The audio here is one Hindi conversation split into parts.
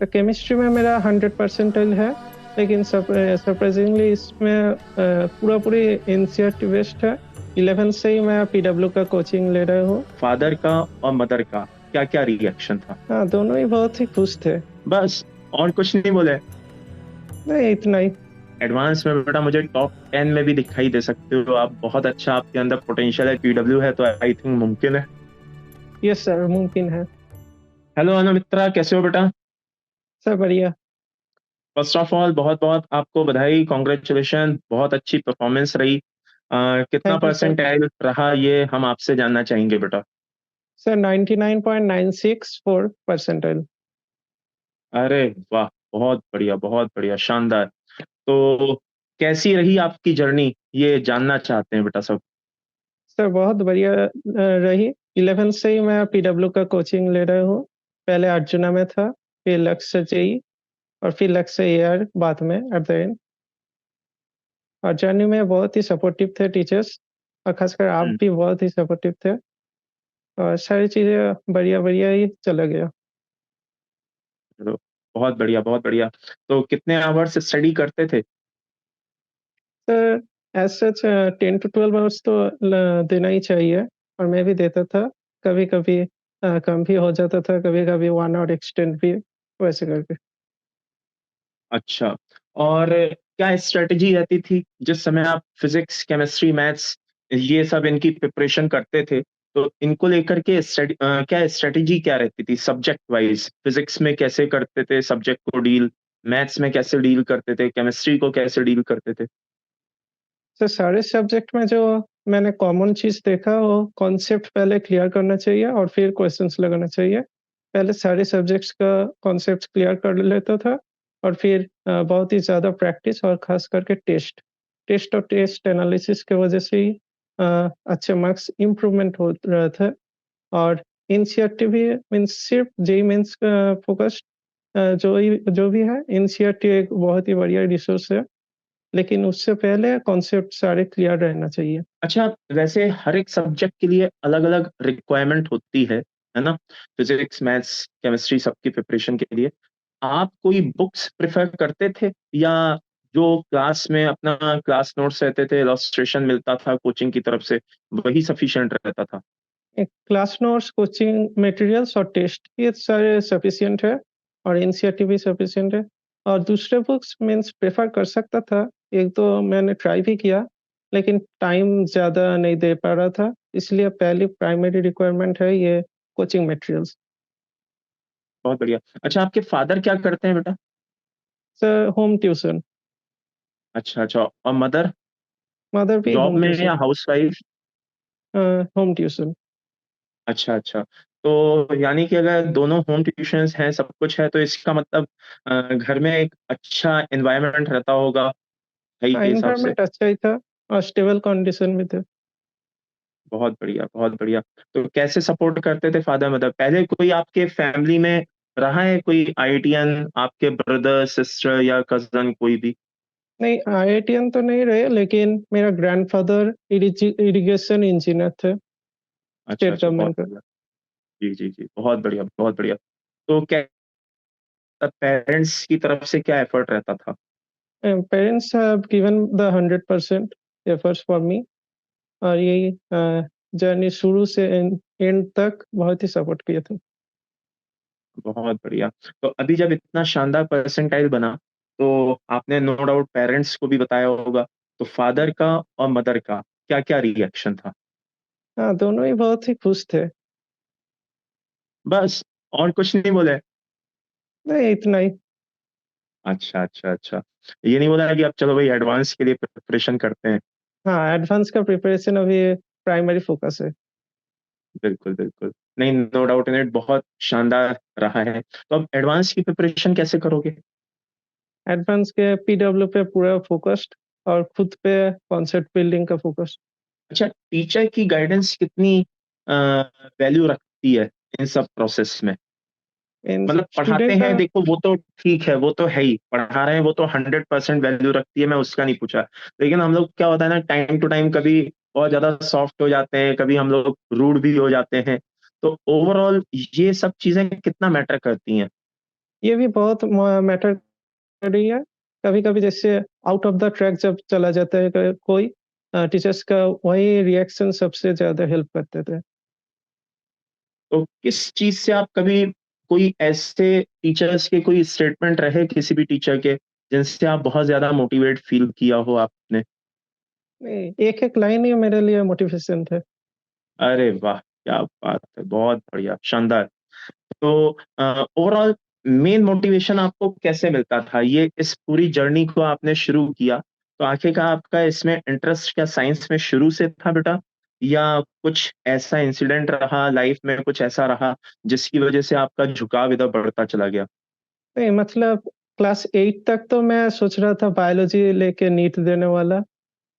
तो केमिस्ट्री में मेरा 100 परसेंटाइल है, लेकिन सरप्राइजिंगली इसमें पूरा पूरी एनसीईआरटी बेस्ड है। 11 से ही मैं पीडब्ल्यू का कोचिंग ले रहा हूँ। फादर का और मदर का क्या क्या रिएक्शन था? हाँ, दोनों ही बहुत ही खुश थे। बस, और कुछ नहीं बोले? नहीं, इतना ही। एडवांस में बेटा मुझे टॉप 10 में भी दिखाई दे सकते हो आप, बहुत अच्छा आपके अंदर पोटेंशियल है, पीडब्ल्यू है तो आई थिंक मुमकिन है। यस सर, मुमकिन है। हेलो अनुमित्रा, कैसे हो बेटा? सब बढ़िया। फर्स्ट ऑफ ऑल बहुत बहुत आपको बधाई, कॉन्ग्रेचुलेशन, बहुत अच्छी परफॉर्मेंस रही। कितना थैंक यू सर। परसेंटाइल रहा ये हम आपसे जानना चाहेंगे बेटा। Sir 99.964 percentile. अरे वाह, बहुत बढ़िया, शानदार। तो कैसी रही आपकी जर्नी, ये जानना चाहते हैं बेटा सब। सर बहुत बढ़िया रही। 11 से ही मैं पीडब्ल्यू का कोचिंग ले रहा हूँ। पहले अर्जुना में था, फिर लक्ष्य जेई, और फिर लक्ष्य एआर बाद में एट द एंड। और जर्नी में बहुत ही सपोर्टिव थे टीचर्स, और खासकर आप हम्म, भी बहुत ही सपोर्टिव थे। और सारी चीजें बढ़िया बढ़िया ही चला गया। चलो, बहुत बढ़िया बहुत बढ़िया। तो कितने आवर्स स्टडी करते थे? Sir as such 10 to 12 hours तो देना ही चाहिए, और मैं भी देता था। कभी कभी कम भी हो जाता था, कभी कभी 1 आवर एक्सटेंड भी, वैसे करके। अच्छा, और क्या स्ट्रेटेजी रहती थी जिस समय आप फिजिक्स, केमिस्ट्री, मैथ्स ये सब इनकी प्रिपरेशन करते थे, तो इनको लेकर के क्या स्ट्रेटेजी क्या रहती थी सब्जेक्ट वाइज? फिजिक्स में कैसे करते थे सब्जेक्ट को डील, मैथ्स में कैसे डील करते थे, केमिस्ट्री को कैसे डील करते थे? सर सारे सब्जेक्ट में जो मैंने कॉमन चीज देखा, वो कॉन्सेप्ट पहले क्लियर करना चाहिए और फिर क्वेश्चंस लगाना चाहिए। पहले सारे सब्जेक्ट्स का कॉन्सेप्ट क्लियर कर लेता था, और फिर बहुत ही ज़्यादा प्रैक्टिस, और खास करके टेस्ट टेस्ट और टेस्ट एनालिसिस की वजह से ही अच्छे मार्क्स इम्प्रूवमेंट हो रहा था। और एनसीईआरटी भी मीन्स सिर्फ जेई मेंस का फोकस्ड जो भी है, एनसीईआरटी एक बहुत ही बढ़िया रिसोर्स है, लेकिन उससे पहले कॉन्सेप्ट सारे क्लियर रहना चाहिए। अच्छा, वैसे हर एक सब्जेक्ट के लिए अलग अलग रिक्वायरमेंट होती है ना? फिजिक्स, मैथ्स, केमिस्ट्री सबकी प्रिपरेशन के लिए आप कोई बुक्स प्रेफर करते थे, या जो क्लास में अपना क्लास नोट्स रहते थे, इलस्ट्रेशन मिलता था कोचिंग की तरफ से, वही सफिशिएंट रहता था? एक क्लास नोट्स, कोचिंग मटेरियल्स और टेस्ट, ये सारे सफिशिएंट है, और एनसीईआरटी भी सफिशिएंट है। और दूसरे बुक्स मीन्स प्रेफर कर सकता था, एक तो मैंने ट्राई भी किया, लेकिन टाइम ज़्यादा नहीं दे पा रहा था, इसलिए पहली प्राइमरी रिक्वायरमेंट है ये कोचिंग मटेरियल्स। बहुत बढ़िया। अच्छा, आपके फादर क्या करते हैं बेटा? Sir home tuition. अच्छा अच्छा, और मदर मदर भी जॉब होम में ट्यूशन। या हाउस वाइफ? Home tuition. अच्छा अच्छा, तो यानी कि अगर दोनों होम ट्यूशंस हैं, सब कुछ है, तो इसका मतलब घर में एक अच्छा एनवायरनमेंट रहता होगा भाई हाँ, के हिसाब से। इन्वायरमेंट अच्छा ही था, और स्टेबल कंडीशन में थे। बहुत बढ़िया बहुत बढ़िया। तो कैसे सपोर्ट करते थे फादर मदर? पहले कोई आपके फैमिली में रहा है कोई आईआईटीएन, आपके ब्रदर सिस्टर या कजन कोई भी? नहीं, आईआईटीएन तो नहीं रहे, लेकिन मेरा ग्रैंडफादर इरिगेशन इंजीनियर थे, अच्छा स्टेट अच्छा, बहुत गवर्नमेंट का। बढ़िया। जी जी जी, बहुत बढ़िया बहुत बढ़िया। तो क्या पेरेंट्स की तरफ से क्या एफर्ट रहता था? Parents have given the 100% efforts for me, और यही जर्नी शुरू से एंड तक बहुत ही सपोर्ट किए थे। बहुत बढ़िया। तो अभी जब इतना शानदार परसेंटाइल बना, तो आपने नो डाउट पेरेंट्स को भी बताया होगा, तो फादर का और मदर का क्या क्या रिएक्शन था? हाँ, दोनों ही बहुत ही खुश थे। बस, और कुछ नहीं बोले? नहीं, इतना ही। अच्छा अच्छा अच्छा, ये नहीं बोला कि अब चलो भाई एडवांस के लिए प्रिपरेशन करते हैं? हाँ, एडवांस का प्रिपरेशन अभी प्राइमरी फोकस है। बिल्कुल बिल्कुल, नहीं, नो डाउट इन इट, बहुत शानदार रहा है। तो अब एडवांस की प्रिपरेशन कैसे करोगे? एडवांस के पीडब्ल्यू पे पूरा फोकस्ड, और खुद पे कॉन्सेप्ट बिल्डिंग का फोकस। अच्छा, टीचर की गाइडेंस कितनी वैल्यू रखती है इन सब प्रोसेस में? इन मतलब पढ़ाते स्टूडेंट का। हैं, देखो वो तो ठीक है, वो तो है ही, पढ़ा रहे हैं वो तो 100% वैल्यू रखती है, मैं उसका नहीं पूछा। लेकिन हम लोग क्या होता है ना, टाइम टू टाइम कभी बहुत ज्यादा सॉफ्ट हो जाते हैं, कभी हम लोग रूड भी हो जाते हैं। तो ओवरऑल ये सब चीजें कितना मैटर करती हैं? ये भी बहुत मैटर कर रही है। कभी-कभी जैसे आउट ऑफ द ट्रैक जब चला जाता है कोई टीचर्स का वही रिएक्शन सबसे ज़्यादा हेल्प करते थे। तो किस चीज़ से आप कभी कोई ऐसे टीचर्स के कोई स्टेटमेंट रहे किसी भी टीचर के, जिनसे आप बहुत ज़्यादा मोटिवेट फ़ील किया हो आपने? नहीं, एक-एक लाइन ही मेरे लिए मोटिवेशन थे। अरे वाह! क्या बात है, बहुत बढ़िया, शानदार। तो ओवरऑल मेन मोटिवेशन आपको कैसे मिलता था? ये इस पूरी जर्नी को आपने शुरू किया, तो आखिरकार आपका इसमें इंटरेस्ट क्या साइंस में शुरू से था बेटा? या कुछ ऐसा इंसिडेंट रहा लाइफ में, कुछ ऐसा रहा जिसकी वजह से आपका झुकाव इधर बढ़ता चला गया? नहीं मतलब क्लास 8 तक तो मैं सोच रहा था बायोलॉजी लेके नीट देने वाला,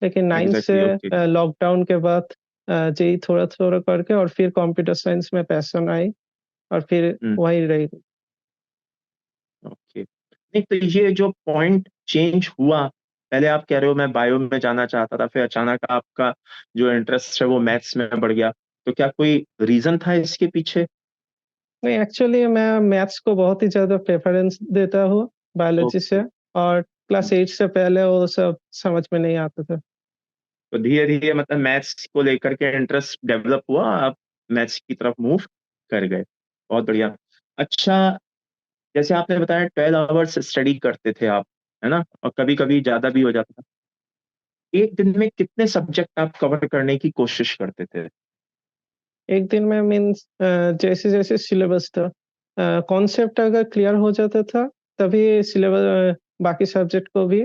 लेकिन 9 से एग्ज़ैक्टली, ओके। लॉकडाउन के बाद जेईई थोड़ा-थोड़ा करके और फिर कंप्यूटर साइंस में पैशन आई और फिर हुँ, वही रही। ओके। नहीं तो ये जो पॉइंट चेंज हुआ, पहले आप कह रहे हो मैं बायो में जाना चाहता था, फिर अचानक आपका जो इंटरेस्ट है वो मैथ्स में बढ़ गया। तो क्या कोई रीज़न था इसके पीछे? नहीं एक्चुअली मैं मैथ्स को बहुत ही ज़्यादा प्रेफ़रेंस देता हूँ बायोलॉजी ओके। से और क्लास 8 से पहले वो सब समझ में नहीं आता था। तो धीरे-धीरे मतलब मैथ्स को लेकर के इंटरेस्ट डेवलप हुआ, आप मैथ्स की तरफ मूव कर गए। बहुत बढ़िया। अच्छा, जैसे आपने बताया 12 आवर्स स्टडी करते थे आप, है ना? और कभी-कभी ज़्यादा भी हो जाता था। एक दिन में कितने सब्जेक्ट आप कवर करने की कोशिश करते थे? एक दिन में मीन्स जैसे-जैसे सिलेबस था कॉन्सेप्ट अगर क्लियर हो जाता था, तभी बाकी सब्जेक्ट को भी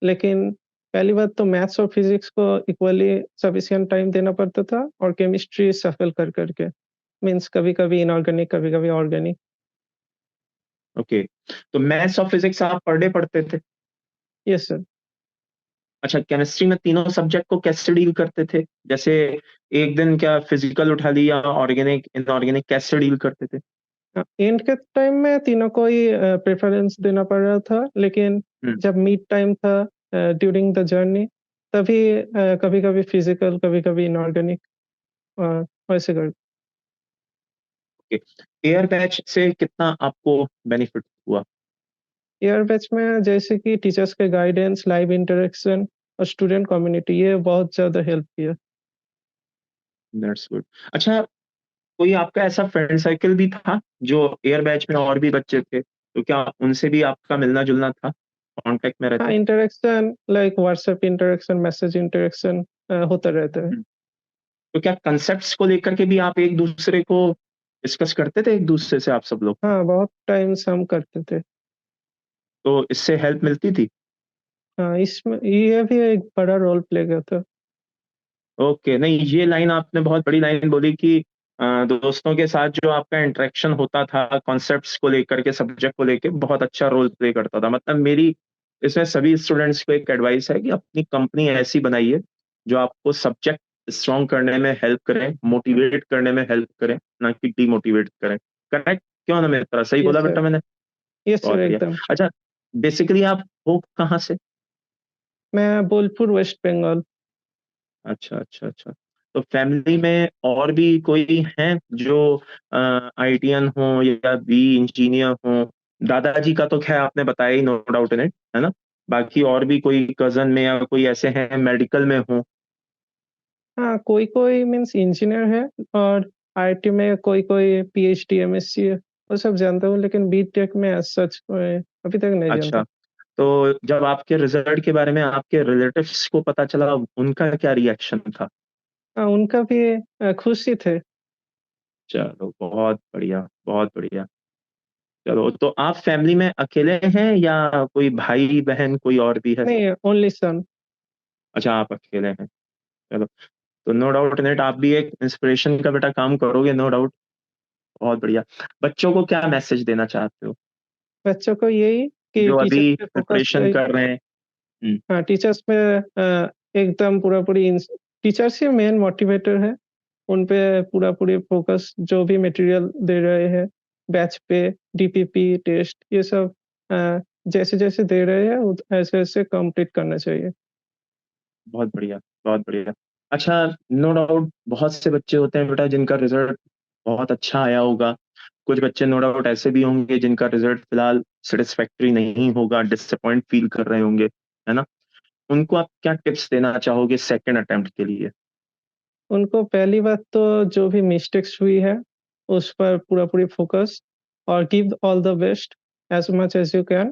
लेकिन पहली बात तो मैथ्स और फिज़िक्स को इक्वली सफिशिएंट टाइम देना पड़ता था और केमिस्ट्री शफ़ल कर के। मीन्स कभी-कभी इनऑर्गेनिक, कभी-कभी ऑर्गेनिक। ओके। तो मैथ्स और फिज़िक्स आप पर डे पढ़ते थे? Yes sir. अच्छा, केमिस्ट्री में तीनों सब्जेक्ट को कैसे डील करते थे? जैसे एक दिन क्या फिज़िकल उठा लिया, ऑर्गेनिक, इनऑर्गेनिक कैसे डील करते थे? एंड के टाइम में तीनों को ही प्रेफ़रेंस देना पड़ रहा था, लेकिन हुँ, जब मिड टाइम था ड्यूरिंग द जर्नी तभी कभी-कभी फिज़िकल, कभी-कभी इनऑर्गेनिक अ, वैसे कर ओके। एयर बैच से कितना आपको बेनिफिट हुआ? एयर बैच में जैसे कि टीचर्स के गाइडेंस, लाइव इंटरेक्शन और स्टूडेंट कम्युनिटी ये बहुत ज़्यादा हेल्प किया। That's good. अच्छा, कोई आपका ऐसा फ्रेंड सर्किल भी था, जो एयर बैच में और भी बच्चे थे? तो क्या उनसे भी आपका मिलना-जुलना था? कॉन्टैक्ट में हाँ, रहते? Interaction like WhatsApp interaction, message interaction होता रहता है। हुँ। तो क्या कांसेप्ट्स को लेकर के भी आप एक-दूसरे को डिस्कस करते थे एक-दूसरे से आप सब लोग? हाँ, बहुत टाइम्स हम करते थे। तो इससे हेल्प मिलती थी? हाँ, इसमें ये भी एक बड़ा रोल प्ले करता है। ओके, नहीं ये लाइन आपने बहुत बड़ी लाइन बोली कि दोस्तों के साथ जो आपका इंटरेक्शन होता था कॉन्सेप्ट्स को लेकर के, सब्जेक्ट को लेके बहुत अच्छा रोल प्ले करता था। मतलब मेरी इसमें सभी स्टूडेंट्स को एक एडवाइस है कि अपनी कंपनी ऐसी बनाइए, जो आपको सब्जेक्ट स्ट्रॉन्ग करने में हेल्प करे, मोटिवेट करने में हेल्प करे, ना कि डिमोटिवेट करे। करेक्ट? क्यों ना मित्रा, सही यस बोला सर। बेटा मैंने? यस सर, बहुत बढ़िया। एकदम। अच्छा, बेसिकली आप हो कहाँ से? मैं बोलपुर वेस्ट बंगाल। अच्छा, अच्छा, अच्छा। तो फैमिली में और भी कोई हैं जो आईटीएन हों या बी इंजीनियर हों? दादाजी का तो ख़ैर आपने बताया ही, नो डाउट इन इट, है ना? बाकी और भी कोई कज़न में या कोई ऐसे हैं मेडिकल में हों? हाँ, कोई-कोई मीन्स इंजीनियर है और आईटी में कोई-कोई पीएचडी, एमएससी है, वो सब जानता हूँ लेकिन बीटेक में एज़ सच अभी तक नहीं जानता। अच्छा, तो जब आपके रिज़ल्ट के बारे में आपके रिलेटिव्स को पता चला, उनका क्या रिएक्शन था? हाँ, उनका भी खुश ही थे। चलो, बहुत बढ़िया, बहुत बढ़िया। चलो, तो आप फैमिली में अकेले हैं या कोई भाई-बहन कोई और भी है? नहीं, ओनली सन। अच्छा, आप अकेले हैं। चलो, तो नो डाउट इन इट आप भी एक इंस्पिरेशन का बेटा काम करोगे, नो डाउट। बहुत बढ़िया। बच्चों को क्या मैसेज देना चाहते हो, बच्चों को यही कि जो अभी टीचर्स पे फोकस प्रिपरेशन कर रहे हैं? हुँ, हाँ, टीचर्स पे एकदम पूरा-पूरी टीचर्स ही मेन मोटिवेटर है। उन पे पूरा-पूरी फ़ोकस जो भी मटेरियल दे रहे हैं, बैच पे, डीपीपी, टेस्ट ये सब जैसे-जैसे दे रहे हैं ऐसे-ऐसे कंप्लीट करना चाहिए। बहुत बढ़िया, बहुत बढ़िया। अच्छा, नो डाउट बहुत से बच्चे होते हैं बेटा जिनका रिज़ल्ट बहुत अच्छा आया होगा, कुछ बच्चे नो डाउट ऐसे भी होंगे जिनका रिजल्ट फिलहाल सेटिस्फैक्टरी नहीं होगा, डिसअपॉइंट फील कर रहे होंगे, है ना? उनको आप क्या टिप्स देना चाहोगे सेकंड अटेम्प्ट के लिए? उनको पहली बात तो जो भी मिस्टेक्स हुई है, उस पर पूरा-पूरी फ़ोकस और give all the best as much as you can,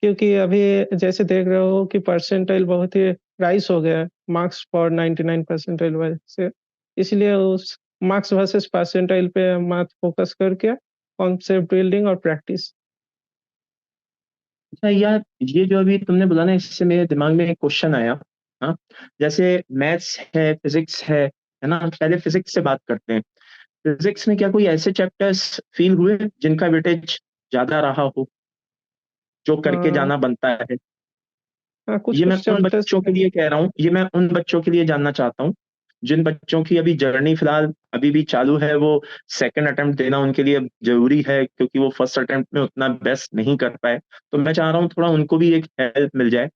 क्योंकि अभी जैसे देख रहे हो कि परसेंटाइल बहुत ही राइज़ हो गया है, मार्क्स फॉर 99 परसेंटाइल वजह से। इसलिए उस मार्क्स वर्सेस परसेंटाइल पे मत फ़ोकस करके कॉन्सेप्ट बिल्डिंग और प्रैक्टिस। अच्छा यार, ये जो अभी तुमने बोला ना, इससे मेरे दिमाग में एक क्वेश्चन आया। हाँ, जैसे मैथ्स है, फिजिक्स है ना? पहले फिजिक्स से बात करते हैं। फिजिक्स में क्या कोई ऐसे चैप्टर्स फील हुए जिनका वेटेज ज्यादा रहा हो, जो अ, करके जाना बनता है? हाँ, ये मैं कुछ-कुछ उन चैप्टर्स बच्चों के लिए कह रहा हूँ, ये मैं उन बच्चों के लिए जानना चाहता हूँ जिन बच्चों की अभी जर्नी फिलहाल अभी भी चालू है। वो सेकंड अटेम्प्ट देना उनके लिए जरूरी है, क्योंकि वो फर्स्ट अटेम्प्ट में उतना बेस्ट नहीं कर पाए। तो मैं चाह रहा हूँ थोड़ा उनको भी एक हेल्प मिल जाए।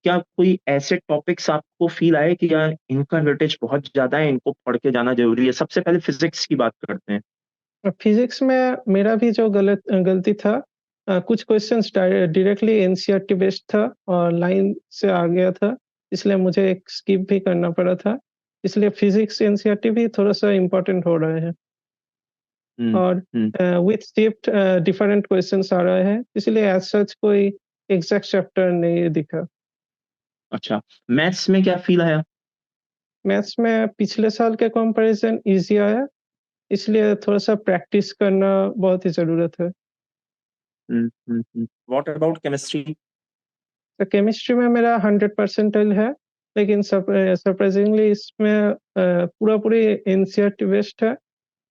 क्या कोई ऐसे टॉपिक्स आपको फील आए कि यार इनका वेटेज बहुत ज्यादा है, इनको पढ़ के जाना जरूरी है? सबसे पहले फिजिक्स की बात करते हैं। फिज़िक्स में मेरा भी जो गलती था, कुछ क्वेश्चंस डायरेक्टली एनसीईआरटी बेस्ड था और लाइन से आ गया था, इसलिए मुझे एक स्किप भी करना पड़ा था। इसलिए फिज़िक्स एनसीईआरटी भी थोड़ा-सा इम्पोर्टेंट हो रहा है हम्म। और हम्म। विथ शिफ्ट डिफरेंट क्वेश्चंस आ रहे हैं, इसलिए एज़ सच कोई एग्ज़ैक्ट चैप्टर नहीं दिखा। अच्छा, मैथ्स में क्या फील आया? मैथ्स में पिछले साल के कंपैरिज़न ईज़ी आया, इसलिए थोड़ा-सा प्रैक्टिस करना बहुत ही ज़रूरत है। What about chemistry? तो केमिस्ट्री में मेरा 100 परसेंटाइल है, लेकिन सरप्राइज़िंगली इसमें पूरा-पूरी एनसीईआरटी बेस्ड है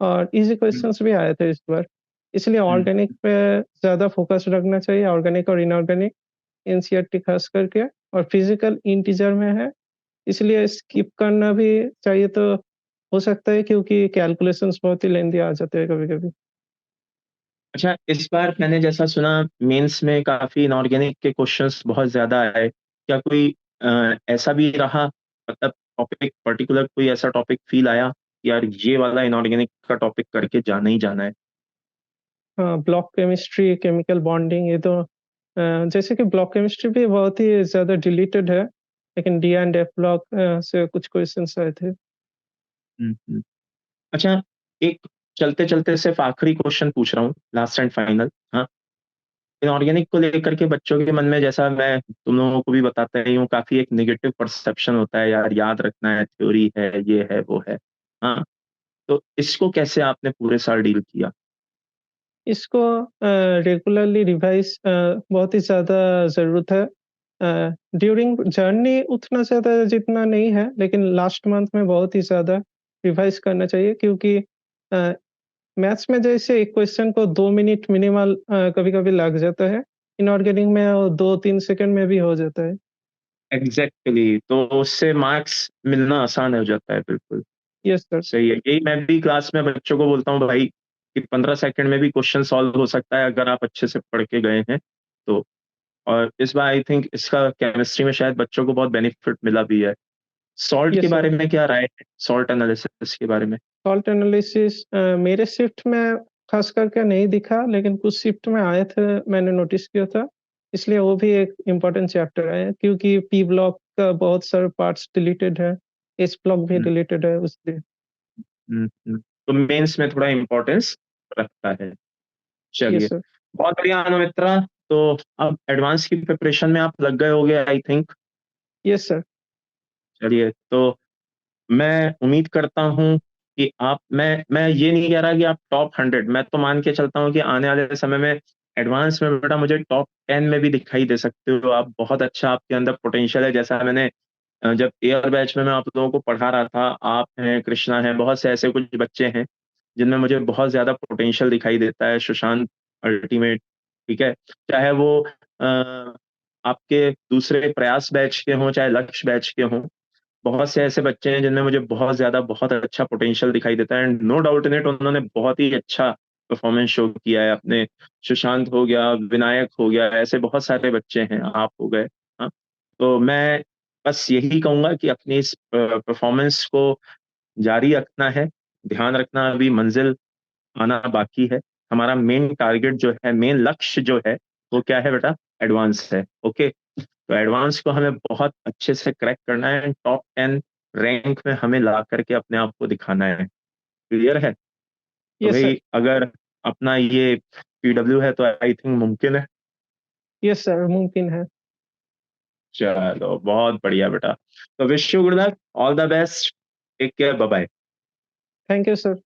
और ईज़ी क्वेश्चंस भी आए थे इस बार। इसलिए ऑर्गेनिक पे ज़्यादा फ़ोकस रखना चाहिए, ऑर्गेनिक और इनऑर्गेनिक एनसीईआरटी खास करके और फिज़िकल इंटीजर में है, इसलिए स्किप करना भी चाहिए तो हो सकता है क्योंकि कैलकुलेशंस बहुत ही लेंदी आ जाते हैं कभी-कभी। अच्छा, इस बार मैंने जैसा सुना मेंस में काफ़ी इनॉर्गेनिक के क्वेश्चंस बहुत ज़्यादा आए। क्या कोई ऐसा भी रहा, मतलब टॉपिक पर्टिकुलर कोई ऐसा टॉपिक फ़ील आया कि यार ये वाला इनॉर्गेनिक का टॉपिक करके जाना ही जाना है? हाँ, ब्लॉक केमिस्ट्री, केमिकल बॉन्डिंग ये तो जैसे कि ब्लॉक केमिस्ट्री भी बहुत ही ज़्यादा डिलीटेड है, लेकिन डी एंड एफ ब्लॉक से कुछ क्वेश्चन्स आए थे। हुँ, हुँ। अच्छा, एक चलते-चलते सिर्फ़ आखिरी क्वेश्चन पूछ रहा हूँ, लास्ट एंड फाइनल, हाँ? इनॉर्गेनिक को लेकर के बच्चों के मन में, जैसा मैं तुम लोगों को भी बताता ही हूँ, काफ़ी एक नेगेटिव परसेप्शन होता है, यार याद रखना है, थ्योरी है, ये है, वो है। हाँ, तो इसको कैसे आपने पूरे साल डील किया? इसको रेगुलरली रिवाइज़ बहुत ही ज़्यादा ज़रूरत है। ड्यूरिंग जर्नी उतना ज़्यादा जितना नहीं है, लेकिन लास्ट मंथ में बहुत ही ज़्यादा रिवाइज़ करना चाहिए क्योंकि अ, मैथ्स में जैसे एक क्वेश्चन को 2 मिनट मिनिमल कभी-कभी लग जाता है, इनऑर्गेनिक में वो 2-3 सेकंड में भी हो जाता है। एग्ज़ैक्टली, तो उससे मार्क्स मिलना आसान हो जाता है, बिल्कुल। Yes sir. सही है, यही मैं भी क्लास में बच्चों को बोलता हूँ भाई, कि 15 सेकंड में भी क्वेश्चन सॉल्व हो सकता है अगर आप अच्छे से पढ़ के गए हैं, तो। और इस बार आई थिंक इसका केमिस्ट्री में शायद बच्चों को बहुत बेनिफिट मिला भी है। सॉल्ट के यस सर। बारे में क्या राय है? सॉल्ट एनालिसिस के बारे में? सॉल्ट एनालिसिस मेरे शिफ्ट में खास करके नहीं दिखा, लेकिन कुछ शिफ्ट में आए थे, मैंने नोटिस किया था। इसलिए वो भी एक इम्पोर्टेंट चैप्टर है क्योंकि पी ब्लॉक का बहुत सारे पार्ट्स डिलीटेड है, एच ब्लॉक भी हुँ, डिलीटेड है उसलिए। हुँ, हुँ। तो मेंस में थोड़ा इम्पोर्टेंस रखता है। यस चलिए, सर। बहुत बढ़िया अनुमित्रा, तो अब एडवांस की प्रिपरेशन में आप लग गए होंगे आई थिंक। Yes sir. चलिए, तो मैं उम्मीद करता हूँ कि आप, मैं ये नहीं कह रहा कि आप टॉप 100, मैं तो मान के चलता हूँ कि आने वाले समय में एडवांस में बेटा मुझे टॉप 10 में भी दिखाई दे सकते हो आप। बहुत अच्छा आपके अंदर पोटेंशियल है, जैसा मैंने जब एयर बैच में मैं आप लोगों को पढ़ा रहा था, आप हैं, कृष्णा है, बहुत से ऐसे कुछ बच्चे हैं जिनमें मुझे बहुत ज्यादा पोटेंशियल दिखाई देता है। सुशांत अल्टीमेट, ठीक है, चाहे वो आपके दूसरे प्रयास बैच के हों, चाहे लक्ष्य बैच के हों, बहुत से ऐसे बच्चे हैं जिनमें मुझे बहुत ज़्यादा बहुत अच्छा पोटेंशियल दिखाई देता है, and no doubt in it उन्होंने बहुत ही अच्छा परफॉर्मेंस शो किया है अपने। सुशांत हो गया, विनायक हो गया, ऐसे बहुत सारे बच्चे हैं, आप हो गए। हाँ, तो मैं बस यही कहूंगा कि अपनी इस परफॉर्मेंस को जारी रखना है, ध्यान रखना, अभी मंजिल आना बाकी है। हमारा मेन टारगेट जो है, मेन लक्ष्य जो है, वो क्या है बेटा? एडवांस है। ओके, तो एडवांस को हमें बहुत अच्छे से क्रैक करना है, टॉप 10 रैंक में हमें ला करके अपने आप को दिखाना है। क्लियर है? तो यस सर। भाई अगर अपना ये पीडब्ल्यू है तो आई थिंक मुमकिन है। यस सर, मुमकिन है। चलो बहुत बढ़िया बेटा। तो wish you good luck, all the best, take care, bye bye. Thank you sir.